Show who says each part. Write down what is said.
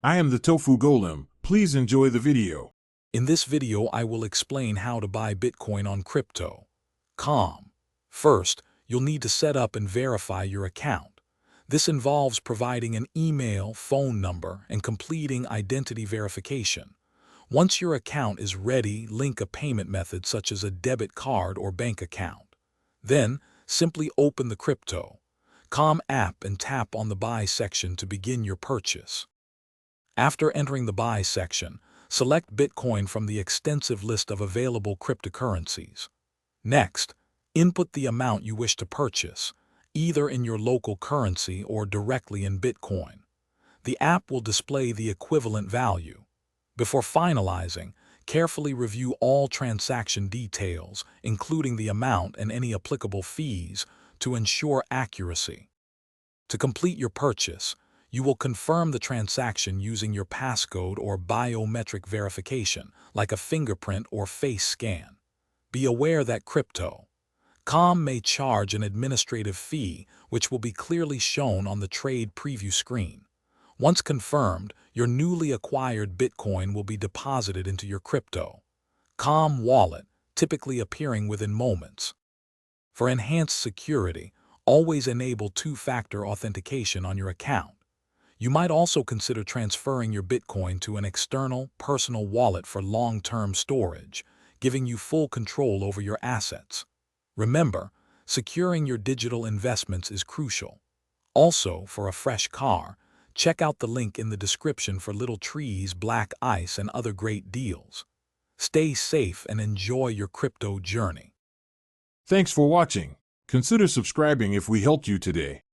Speaker 1: I am the Tofu Golem. Please enjoy the video.
Speaker 2: In this video, I will explain how to buy Bitcoin on Crypto.com. First, you'll need to set up and verify your account. This involves providing an email, phone number, and completing identity verification. Once your account is ready, link a payment method such as a debit card or bank account. Then, simply open the Crypto.com app and tap on the Buy section to begin your purchase. After entering the Buy section, select Bitcoin from the extensive list of available cryptocurrencies. Next, input the amount you wish to purchase, either in your local currency or directly in Bitcoin. The app will display the equivalent value. Before finalizing, carefully review all transaction details, including the amount and any applicable fees, to ensure accuracy. To complete your purchase, you will confirm the transaction using your passcode or biometric verification, like a fingerprint or face scan. Be aware that Crypto.com may charge an administrative fee, which will be clearly shown on the trade preview screen. Once confirmed, your newly acquired Bitcoin will be deposited into your Crypto.com wallet, typically appearing within moments. For enhanced security, always enable two-factor authentication on your account. You might also consider transferring your Bitcoin to an external, personal wallet for long-term storage, giving you full control over your assets. Remember, securing your digital investments is crucial. Also, for a fresh car, check out the link in the description for Little Trees, Black Ice, and other great deals. Stay safe and enjoy your crypto journey.
Speaker 1: Thanks for watching. Consider subscribing if we helped you today.